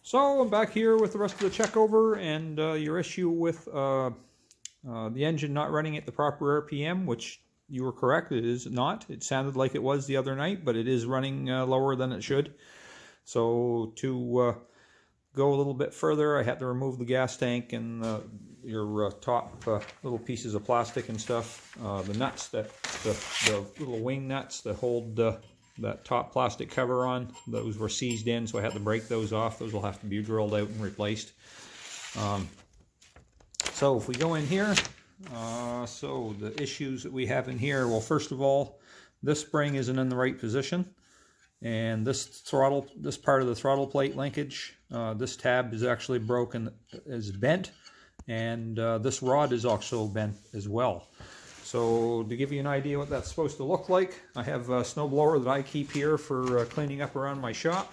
So I'm back here with the rest of the check over, and your issue with the engine not running at the proper RPM, which you were correct, it is not. It sounded like it was the other night, but it is running lower than it should. So to go a little bit further, I had to remove the gas tank and your top little pieces of plastic and stuff. The nuts, the little wing nuts that hold that top plastic cover on, those were seized in, so I had to break those off. Those will have to be drilled out and replaced. So if we go in here, so the issues that we have in here, well, first of all, this spring isn't in the right position, and this throttle, this part of the throttle plate linkage, this tab is actually broken, is bent, and this rod is also bent as well. So to give you an idea what that's supposed to look like, I have a snowblower that I keep here for cleaning up around my shop,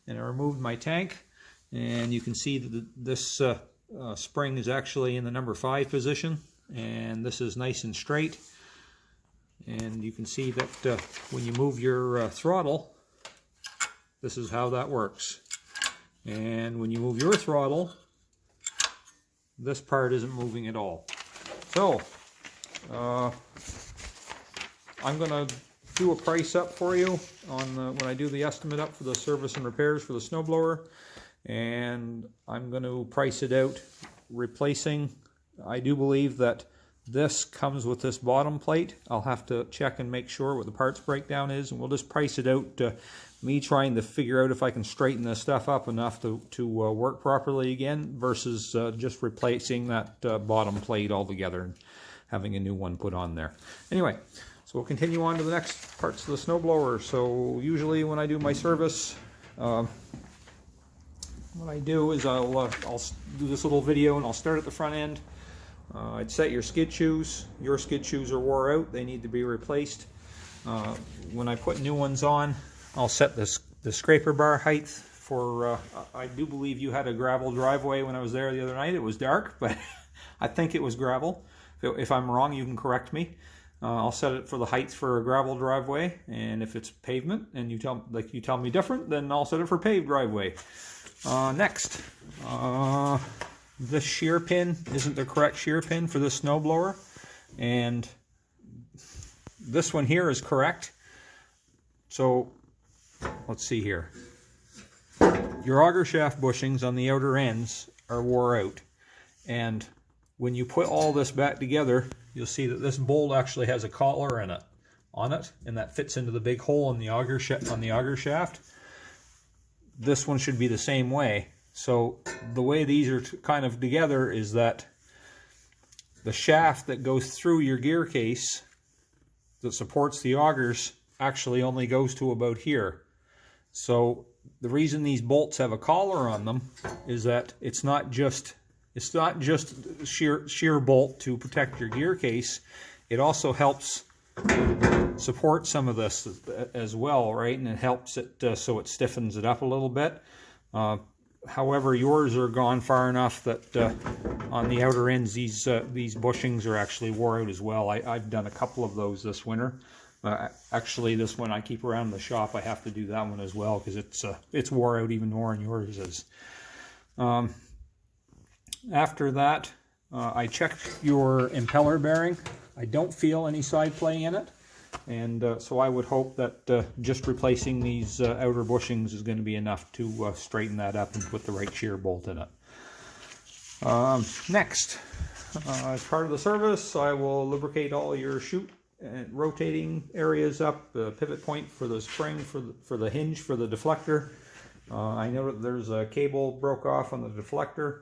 and I removed my tank, and you can see that this spring is actually in the number 5 position, and this is nice and straight. And you can see that when you move your throttle, this is how that works. And when you move your throttle, this part isn't moving at all. So I'm going to do a price up for you on when I do the estimate up for the service and repairs for the snowblower, and I'm going to price it out replacing. I do believe that this comes with this bottom plate. I'll have to check and make sure what the parts breakdown is, and we'll just price it out to me trying to figure out if I can straighten this stuff up enough to work properly again, versus just replacing that bottom plate altogether and having a new one put on there. Anyway, so we'll continue on to the next parts of the snowblower. So usually when I do my service, what I do is I'll do this little video, and I'll start at the front end. I'd set your skid shoes. Your skid shoes are wore out. They need to be replaced. When I put new ones on, I'll set the scraper bar height for, I do believe you had a gravel driveway when I was there the other night. It was dark, but I think it was gravel. If I'm wrong, you can correct me. I'll set it for the height for a gravel driveway, and if it's pavement and you tell me different, then I'll set it for paved driveway. Next, this shear pin isn't the correct shear pin for this snowblower, and this one here is correct. So let's see here. Your auger shaft bushings on the outer ends are wore out, and when you put all this back together, you'll see that this bolt actually has a collar in it, and that fits into the big hole in the auger shaft. This one should be the same way. So the way these are kind of together is that the shaft that goes through your gear case that supports the augers actually only goes to about here. So the reason these bolts have a collar on them is that it's not just shear bolt to protect your gear case. It also helps support some of this as well, right? And it helps it so it stiffens it up a little bit. However, yours are gone far enough that on the outer ends, these bushings are actually wore out as well. I've done a couple of those this winter. Actually, this one I keep around the shop. I have to do that one as well because it's wore out even more than yours is. After that, I checked your impeller bearing. I don't feel any side play in it, and so I would hope that just replacing these outer bushings is going to be enough to straighten that up and put the right shear bolt in it. Next, as part of the service, I will lubricate all your chute and rotating areas up, the pivot point for the spring, for the hinge for the deflector. I know that there's a cable broke off on the deflector.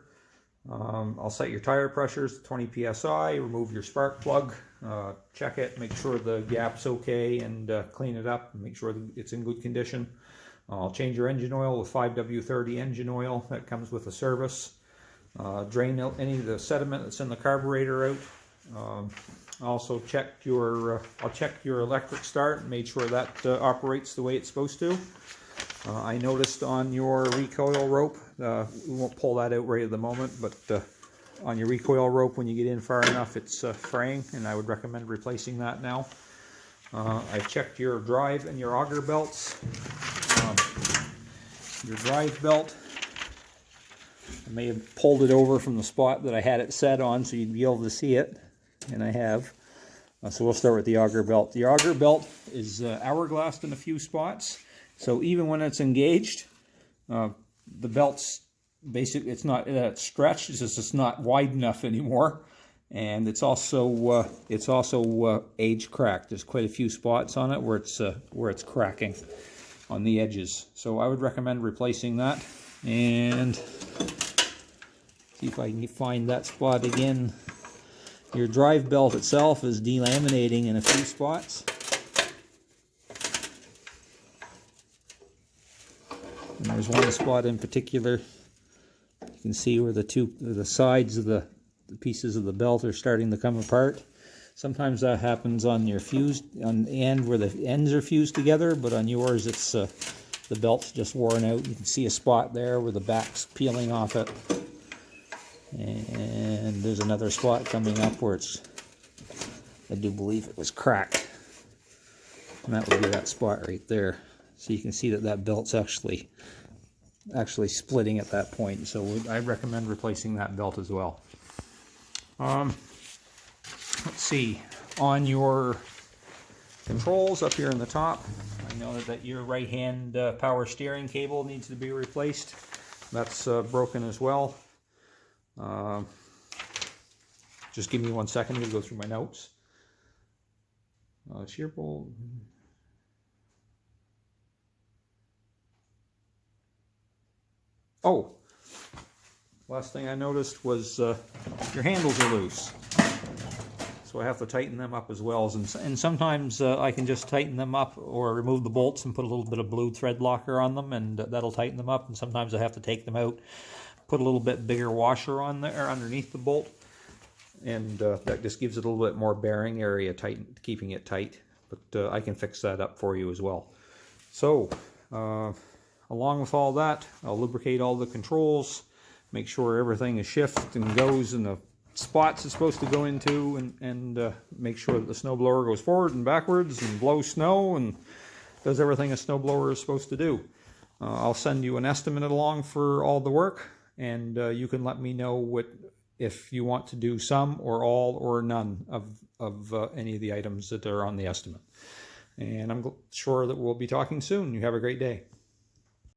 I'll set your tire pressures to 20 psi, remove your spark plug, check it, make sure the gap's okay, and clean it up and make sure that it's in good condition. I'll change your engine oil with 5W30 engine oil. That comes with a service. Drain any of the sediment that's in the carburetor out. Also check I'll check your electric start and make sure that operates the way it's supposed to. I noticed on your recoil rope, we won't pull that out right at the moment, but on your recoil rope, when you get in far enough, it's fraying, and I would recommend replacing that now. I've checked your drive and your auger belts. Your drive belt I may have pulled it over from the spot that I had it set on so you'd be able to see it, and I have. So we'll start with the auger belt. The auger belt is hourglassed in a few spots, so even when it's engaged, the belt's basically, it's not stretched, it's just it's not wide enough anymore. And it's also age cracked. There's quite a few spots on it where it's cracking on the edges. So I would recommend replacing that. And see if I can find that spot again. Your drive belt itself is delaminating in a few spots. And there's one spot in particular. You can see where the sides of the pieces of the belt are starting to come apart. Sometimes that happens on your fuse, on the end where the ends are fused together, but on yours it's the belt's just worn out. You can see a spot there where the back's peeling off it. And there's another spot coming up where I do believe it was cracked. And that would be that spot right there. So you can see that belt's actually splitting at that point. So I recommend replacing that belt as well. Let's see, on your controls up here in the top, I know that your right hand power steering cable needs to be replaced. That's broken as well. Just give me 1 second to go through my notes. Shear bolt. Oh, last thing I noticed was your handles are loose. So I have to tighten them up as well. And sometimes I can just tighten them up or remove the bolts and put a little bit of blue thread locker on them, and that'll tighten them up. And sometimes I have to take them out, put a little bit bigger washer on there underneath the bolt, and that just gives it a little bit more bearing area, keeping it tight. But I can fix that up for you as well. So along with all that, I'll lubricate all the controls, make sure everything is shifted and goes in the spots it's supposed to go into, and make sure that the snowblower goes forward and backwards and blows snow and does everything a snowblower is supposed to do. I'll send you an estimate along for all the work, and you can let me know if you want to do some or all or none of any of the items that are on the estimate. And I'm sure that we'll be talking soon. You have a great day.